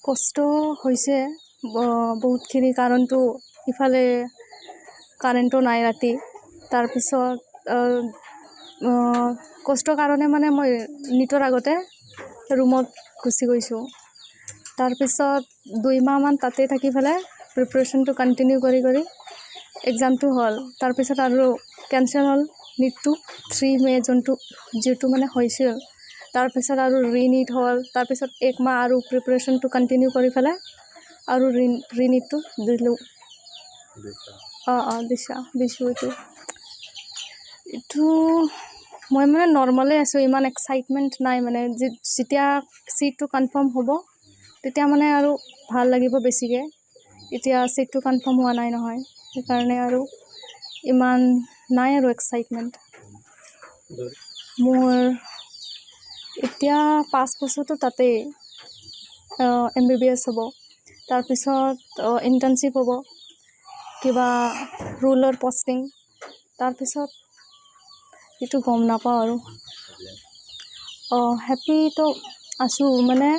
কষ্ট হৈছে বহুতখিনি, কাৰণটো ইফালে কাৰেণ্টো নাই ৰাতি। তাৰপিছত কষ্টৰ কাৰণে মানে মই নিটৰ আগতে ৰুমত গুচি গৈছোঁ। তাৰপিছত 2 মাহমান তাতে থাকি পেলাই প্ৰিপাৰেশ্যনটো কণ্টিনিউ কৰি এক্সামটো হ'ল। তাৰপিছত আৰু কেঞ্চেল হ'ল নিটটো 3 মে যিটো মানে হৈছিল। তাৰপিছত আৰু ৰিনিট হ'ল। তাৰপিছত 1 মাহ আৰু প্ৰিপাৰেশ্যনটো কণ্টিনিউ কৰি পেলাই আৰু ৰিনিটটো দিলোঁ। দিছোঁ এইটো মই মানে নৰ্মেলে আছোঁ, ইমান এক্সাইটমেণ্ট নাই। মানে যেতিয়া চিটটো কনফাৰ্ম হ'ব তেতিয়া মানে আৰু ভাল লাগিব বেছিকৈ। এতিয়া চিটটো কনফাৰ্ম হোৱা নাই নহয়, সেইকাৰণে আৰু ইমান নাই আৰু এক্সাইটমেণ্ট। মোৰ এতিয়া 5 বছৰটো তাতেই MBBS হ'ব। তাৰপিছত ইণ্টাৰ্ণশ্বিপ হ'ব, কিবা ৰুলৰ পষ্টিং। তাৰপিছত সেইটো গম নাপাওঁ আৰু। হেপ্পীটো আছোঁ, মানে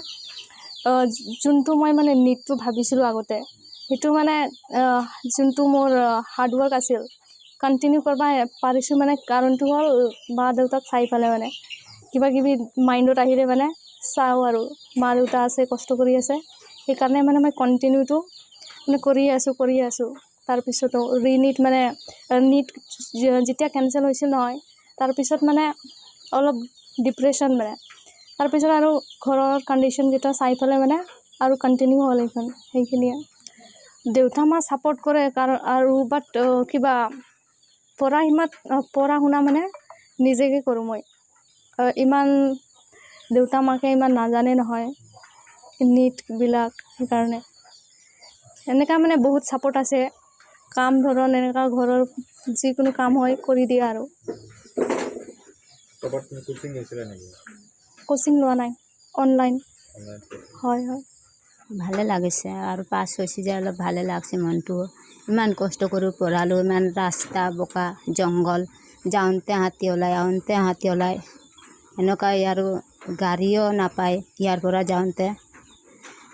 যোনটো মই মানে নিটটো ভাবিছিলোঁ আগতে, সেইটো মানে যোনটো মোৰ হাৰ্ডৱৰ্ক আছিল কণ্টিনিউ কৰিব পাৰিছোঁ। মানে কাৰণটো হ'ল মা দেউতাক চাই পেলাই, মানে কিবা কিবি মাইণ্ডত আহিলে মানে চাওঁ আৰু মা দেউতা আছে, কষ্ট কৰি আছে, সেইকাৰণে মানে মই কণ্টিনিউটো মানে কৰি আছোঁ। তাৰপিছতো ৰিনিট মানে নিট যেতিয়া কেঞ্চেল হৈছিল নহয়, তাৰপিছত মানে অলপ ডিপ্ৰেশ্যন মানে। তাৰপিছত আৰু ঘৰৰ কণ্ডিশ্যনকেইটা চাই পেলাই মানে আৰু কণ্টিনিউ হ'ল সেইখিনিয়ে। দেউতা মা ছাপৰ্ট কৰে আৰু বাট কিবা পঢ়া শুনা মানে নিজেকে কৰোঁ মই। ইমান দেউতা মাকে ইমান নাজানে নহয় নিটবিলাক, সেইকাৰণে এনেকুৱা মানে বহুত ছাপৰ্ট আছে। কাম এনেকুৱা ঘৰৰ যিকোনো কাম হয় কৰি দিয়ে আৰু। কোচিং লোৱা নাই, অনলাইন। হয়। ভালে লাগিছে আৰু পাছ হৈছে যে অলপ ভালে লাগছে মনটো। ইমান কষ্ট কৰি পঢ়ালোঁ, ইমান ৰাস্তা বোকা জংঘল, যাওঁতে হাতী ওলায় আহোঁতে হাতী ওলায়, এনেকুৱাই আৰু গাড়ীও নাপায় ইয়াৰ পৰা যাওঁতে।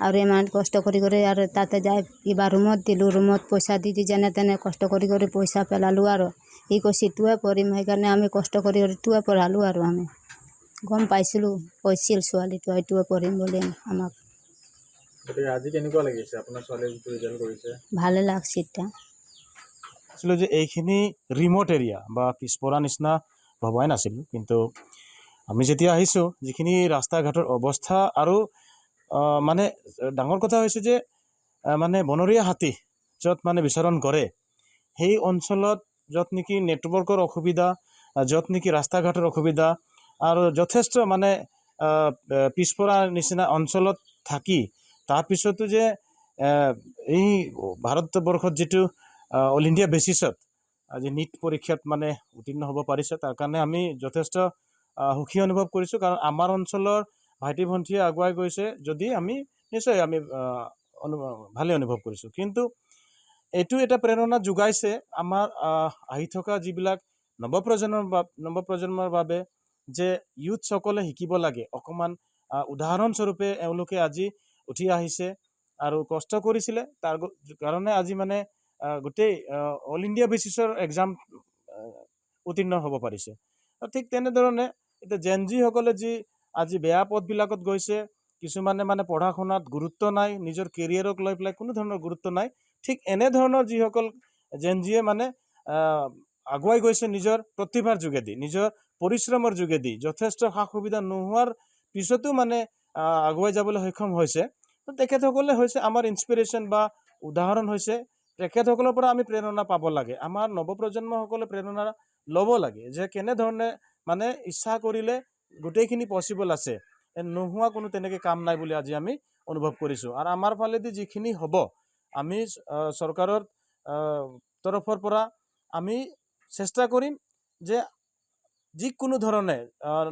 আৰু ইমান কষ্ট কৰি আৰু তাতে যাই কিবা ৰুমত দিলোঁ, ৰুমত পইচা দি যেনে তেনে কষ্ট কৰি পইচা পেলালোঁ। আৰু সি কৈছে ইটোৱে পঢ়িম, সেইকাৰণে আমি কষ্ট কৰি ইটোৱে পঢ়ালোঁ। আৰু আমি গম পাইছিলোঁ, কৈছিল ছোৱালীটো এইটোৱে পঢ়িম বুলি আমাক। আজি কেনেকুৱা লাগিছে আপোনাৰ ছোৱালীয়ে যিটো ৰিজাল্ট কৰিছে? ভালে লাগছে। এতিয়া আছিলোঁ যে এইখিনি ৰিমট এৰিয়া বা পিছপৰা নিচিনা ভবাই নাছিলোঁ, কিন্তু আমি যেতিয়া আহিছোঁ যিখিনি ৰাস্তা ঘাটৰ অৱস্থা আৰু মানে ডাঙৰ কথা হৈছে যে মানে বনৰীয়া হাতী য'ত মানে বিচৰণ কৰে, সেই অঞ্চলত য'ত নেকি নেটৱৰ্কৰ অসুবিধা, য'ত নেকি ৰাস্তা ঘাটৰ অসুবিধা, আৰু যথেষ্ট মানে পিছপৰা নিচিনা অঞ্চলত থাকি তাৰপিছতো যে এই ভাৰতবৰ্ষত যিটো অল ইণ্ডিয়া বেচিছত আজি নিট পৰীক্ষাত মানে উত্তীৰ্ণ হ'ব পাৰিছে, তাৰ কাৰণে আমি যথেষ্ট সুখী অনুভৱ কৰিছোঁ। কাৰণ আমাৰ অঞ্চলৰ ভাইটি ভণ্টীয়ে আগুৱাই গৈছে যদি আমি নিশ্চয় আমি ভালে অনুভৱ কৰিছোঁ। কিন্তু এইটো এটা প্ৰেৰণা যোগাইছে আমাৰ আহি থকা যিবিলাক নৱপ্ৰজন্মৰ বাবে, যে ইউথসকলে শিকিব লাগে অকণমান। উদাহৰণস্বৰূপে এওঁলোকে আজি উঠি আহিছে আৰু কষ্ট কৰিছিলে, তাৰ কাৰণে আজি মানে গোটেই অল ইণ্ডিয়া বেচিছৰ এক্সাম উত্তীৰ্ণ হ'ব পাৰিছে। ঠিক তেনেধৰণে এতিয়া জেনজিসকলে যি আজি বেয়া পথবিলাকত গৈছে, কিছুমানে মানে পঢ়া শুনাত গুৰুত্ব নাই, নিজৰ কেৰিয়াৰক লৈ পেলাই কোনো ধৰণৰ গুৰুত্ব নাই, ঠিক এনেধৰণৰ যিসকল জেনজিয়ে মানে আগুৱাই গৈছে নিজৰ প্ৰতিভাৰ যোগেদি, নিজৰ পৰিশ্ৰমৰ যোগেদি, যথেষ্ট সা সুবিধা নোহোৱাৰ পিছতো মানে আগুৱাই যাবলৈ সক্ষম হৈছে, তেখেতসকলে হৈছে আমাৰ ইনস্পিৰেশ্যন বা উদাহৰণ হৈছে। তেখেতসকলৰ পৰা আমি প্ৰেৰণা পাব লাগে, আমাৰ নৱপ্ৰজন্মসকলে প্ৰেৰণা ল'ব লাগে যে কেনেধৰণে মানে ইচ্ছা কৰিলে গোটেইখিনি পচিবল আছে, নোহোৱা কোনো তেনেকৈ কাম নাই বুলি আজি আমি অনুভৱ কৰিছোঁ। আৰু আমাৰ ফালেদি যিখিনি হ'ব, আমি চৰকাৰৰ তৰফৰ পৰা আমি চেষ্টা কৰিম যে যিকোনো ধৰণে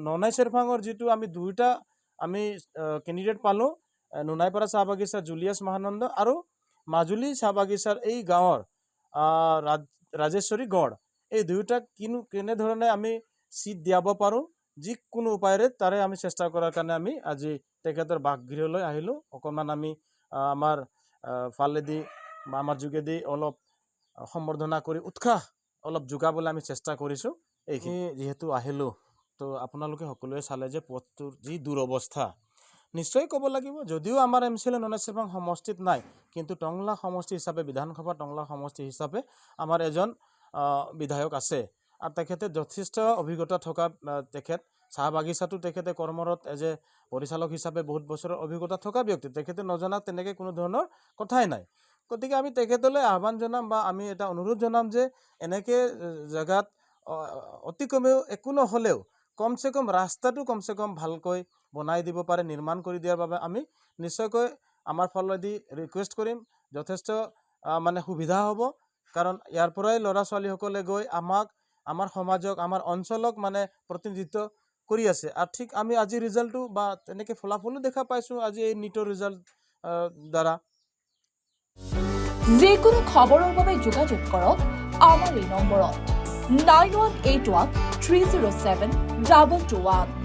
ননাই চেৰফাঙৰ যিটো আমি 2টা আমি কেণ্ডিডেট পালোঁ, নুনাইপাৰা চাহ বাগিচা জুলিয়াছ মহানন্দ আৰু মাজুলী চাহ বাগিচাৰ এই গাঁৱৰ ৰাজেশ্বৰী গড়, এই 2টাক কেনেধৰণে আমি চিট দিয়াব পাৰোঁ, যিকোনো উপায়েৰে তাৰে আমি চেষ্টা কৰাৰ কাৰণে আমি আজি তেখেতৰ বাসগৃহলৈ আহিলোঁ। অকণমান আমি আমাৰ ফালেদি বা আমাৰ যোগেদি অলপ সম্বৰ্ধনা কৰি উৎসাহ অলপ যোগাবলৈ আমি চেষ্টা কৰিছোঁ। এইখিনি যিহেতু আহিলোঁ, তো আপোনালোকে সকলোৱে চালে যে পথটোৰ যি দুৰৱস্থা, নিশ্চয় ক'ব লাগিব, যদিও আমাৰ MCLA ননেজ চেৰপাং সমষ্টিত নাই, কিন্তু টংলা সমষ্টি হিচাপে, বিধানসভা টংলা সমষ্টি হিচাপে আমাৰ এজন বিধায়ক আছে আৰু তেখেতে যথেষ্ট অভিজ্ঞতা থকা তেখেত। চাহ বাগিচাটো তেখেতে কৰ্মৰত পৰিচালক হিচাপে বহুত বছৰৰ অভিজ্ঞতা থকা ব্যক্তি। তেখেতে নজনা তেনেকৈ কোনো ধৰণৰ কথাই নাই। গতিকে আমি তেখেতলৈ আহ্বান জনাম বা আমি এটা অনুৰোধ জনাম যে এনেকৈ জেগাত অতি কমেও একো নহ'লেও কমচে কম ৰাস্তাটো কমচে কম ভালকৈ বনাই দিব পাৰে, নিৰ্মাণ কৰি দিয়াৰ বাবে আমি নিশ্চয়কৈ আমাৰ ফালেদি ৰিকুৱেষ্ট কৰিম। যথেষ্ট মানে সুবিধা হ'ব, কাৰণ ইয়াৰ পৰাই ল'ৰা ছোৱালীসকলে গৈ আমাৰ সমাজক, আমাৰ অঞ্চলক মানে প্ৰতিনিধিত্ব কৰি আছে। আৰু ঠিক আমি আজি ৰিজাল্টটো বা তেনেকৈ ফলাফলো দেখা পাইছোঁ আজি এই নিটৰ ৰিজাল্ট দ্বাৰা। যিকোনো খবৰৰ বাবে যোগাযোগ কৰক আমাৰ এই নম্বৰত 9181 307 221।